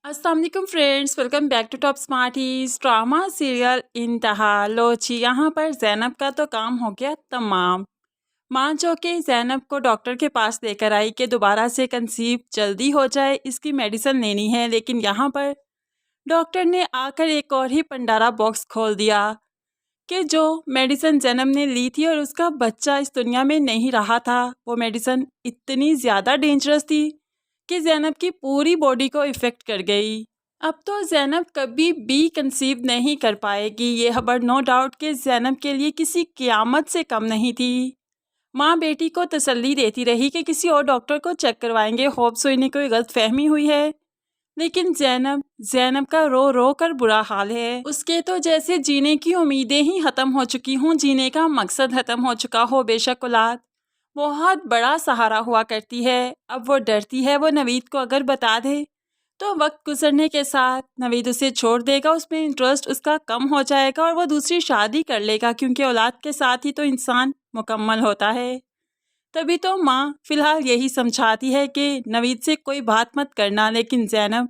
अस्सलाम वालेकुम friends, welcome back to top smarties. Drama serial Intaha. लो जी, यहाँ पर जैनब का तो काम हो गया तमाम। माँ जो कि जैनब को डॉक्टर के पास लेकर आई कि दोबारा से कंसीव जल्दी हो जाए, इसकी मेडिसिन लेनी है। लेकिन यहाँ पर डॉक्टर ने आकर एक और ही पंडारा बॉक्स खोल दिया कि जो मेडिसिन जैनब ने ली थी और उसका बच्चा इस दुनिया में नहीं रहा था, वो मेडिसिन इतनी ज़्यादा डेंजरस थी कि जैनब की पूरी बॉडी को इफ़ेक्ट कर गई। अब तो जैनब कभी भी कंसीव नहीं कर पाएगी। ये खबर नो डाउट कि जैनब के लिए किसी क़यामत से कम नहीं थी। माँ बेटी को तसल्ली देती रही कि किसी और डॉक्टर को चेक करवाएंगे, होप्स इन्हें कोई गलतफहमी हुई है। लेकिन जैनब जैनब का रो रो कर बुरा हाल है। उसके तो जैसे जीने की उम्मीदें ही ख़त्म हो चुकी हों, जीने का मकसद ख़त्म हो चुका हो। बेशक औलाद बहुत बड़ा सहारा हुआ करती है, अब वो डरती है वो नवीद को अगर बता दे तो वक्त गुजरने के साथ नवीद उसे छोड़ देगा, उसमें इंटरेस्ट उसका कम हो जाएगा और वो दूसरी शादी कर लेगा, क्योंकि औलाद के साथ ही तो इंसान मुकम्मल होता है। तभी तो माँ फ़िलहाल यही समझाती है कि नवीद से कोई बात मत करना। लेकिन जैनब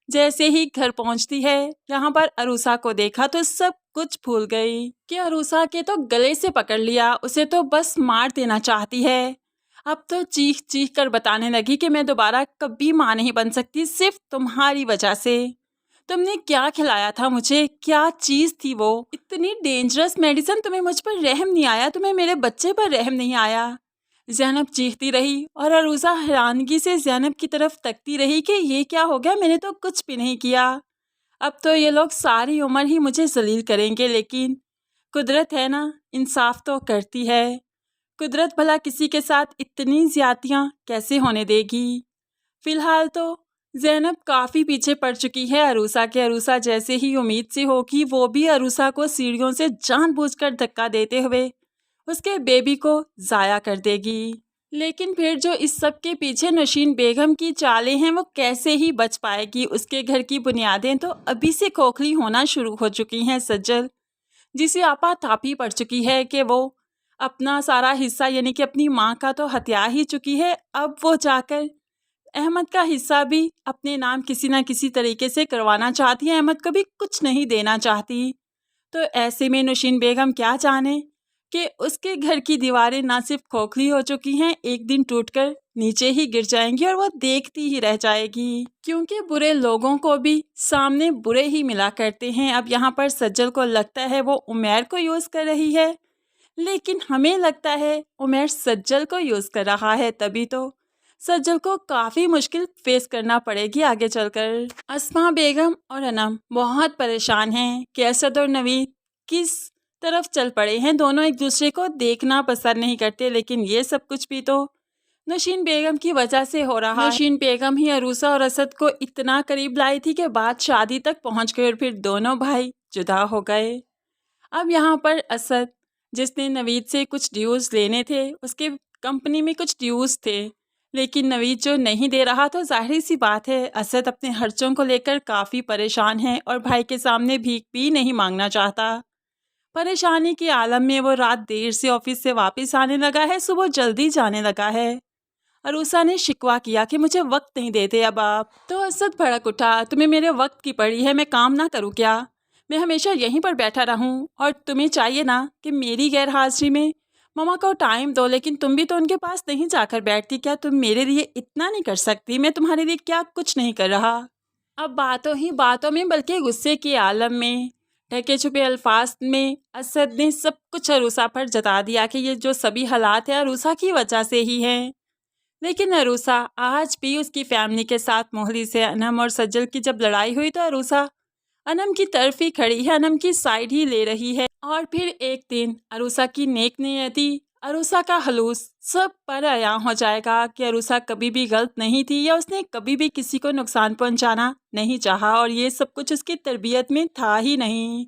जैसे ही घर पहुंचती है, यहाँ पर अरूसा को देखा तो सब कुछ भूल गई कि अरूसा के तो गले से पकड़ लिया, उसे तो बस मार देना चाहती है। अब तो चीख चीख कर बताने लगी कि मैं दोबारा कभी माँ नहीं बन सकती, सिर्फ तुम्हारी वजह से। तुमने क्या खिलाया था मुझे, क्या चीज़ थी वो, इतनी डेंजरस मेडिसिन, तुम्हें मुझ पर रहम नहीं आया, तुम्हें मेरे बच्चे पर रहम नहीं आया। ज़ैनब चीखती रही और अरूज़ा हैरानगी से ज़ैनब की तरफ तकती रही कि ये क्या हो गया, मैंने तो कुछ भी नहीं किया। अब तो ये लोग सारी उम्र ही मुझे जलील करेंगे। लेकिन कुदरत है ना, इंसाफ तो करती है। कुदरत भला किसी के साथ इतनी ज़्यादतियाँ कैसे होने देगी। फ़िलहाल तो ज़ैनब काफ़ी पीछे पड़ चुकी है अरूसा के। अरूसा जैसे ही उम्मीद से होगी, वो भी अरूसा को सीढ़ियों से जानबूझकर धक्का देते हुए उसके बेबी को ज़ाया कर देगी। लेकिन फिर जो इस सब के पीछे नशीन बेगम की चालें हैं, वो कैसे ही बच पाएगी। उसके घर की बुनियादें तो अभी से खोखली होना शुरू हो चुकी हैं। सज्जल जिसे आपा तापी पड़ चुकी है कि वो अपना सारा हिस्सा यानी कि अपनी माँ का तो हत्या ही चुकी है, अब वो जाकर अहमद का हिस्सा भी अपने नाम किसी न किसी तरीके से करवाना चाहती है। अहमद को भी कुछ नहीं देना चाहती। तो ऐसे में नशीन बेगम क्या जाने कि उसके घर की दीवारें ना सिर्फ खोखली हो चुकी हैं, एक दिन टूटकर नीचे ही गिर जाएंगी और वो देखती ही रह जाएगी, क्योंकि बुरे लोगों को भी सामने बुरे ही मिला करते हैं। अब यहाँ पर सज्जल को लगता है वो उमैर को यूज़ कर रही है, लेकिन हमें लगता है उमैर सज्जल को यूज़ कर रहा है। तभी तो सज्जल को काफ़ी मुश्किल फेस करना पड़ेगी आगे चलकर। अस्मा बेगम और अनम बहुत परेशान हैं कि असद और नवीद किस तरफ चल पड़े हैं। दोनों एक दूसरे को देखना पसंद नहीं करते, लेकिन ये सब कुछ भी तो नशीन बेगम की वजह से हो रहा है। नशीन बेगम ही अरूसा और असद को इतना करीब लाई थी कि बात शादी तक पहुंच गई और फिर दोनों भाई जुदा हो गए। अब यहाँ पर असद, जिसने नवीद से कुछ ड्यूज़ लेने थे, उसके कंपनी में कुछ ड्यूज़ थे, लेकिन नवीद जो नहीं दे रहा, तो जाहिर सी बात है असद अपने खर्चों को लेकर काफ़ी परेशान है और भाई के सामने भीख भी नहीं मांगना चाहता। परेशानी के आलम में वो रात देर से ऑफिस से वापस आने लगा है, सुबह जल्दी जाने लगा है। अरूसा ने शिकवा किया कि मुझे वक्त नहीं देते अब आप। तो असद भड़क उठा, तुम्हें मेरे वक्त की पड़ी है, मैं काम ना करूँ क्या? मैं हमेशा यहीं पर बैठा रहूं और तुम्हें चाहिए ना कि मेरी गैर हाजिरी में ममा को टाइम दो, लेकिन तुम भी तो उनके पास नहीं जाकर बैठती। क्या तुम मेरे लिए इतना नहीं कर सकती? मैं तुम्हारे लिए क्या कुछ नहीं कर रहा? अब बातों ही बातों में, बल्कि गुस्से के आलम में, ढके छुपे अल्फाज में असद ने सब कुछ अरूसा पर जता दिया कि ये जो सभी हालात है अरूसा की वजह से ही हैं। लेकिन अरूसा आज भी उसकी फैमिली के साथ मुखलिस है। अनम और सज्जल की जब लड़ाई हुई तो अरूसा अनम की तरफ ही खड़ी है, अनम की साइड ही ले रही है। और फिर एक दिन अरूसा की नेक नियति, अरूसा का हलूस सब पर आया हो जाएगा कि अरूसा कभी भी गलत नहीं थी या उसने कभी भी किसी को नुकसान पहुंचाना नहीं चाहा और ये सब कुछ उसकी तरबियत में था ही नहीं।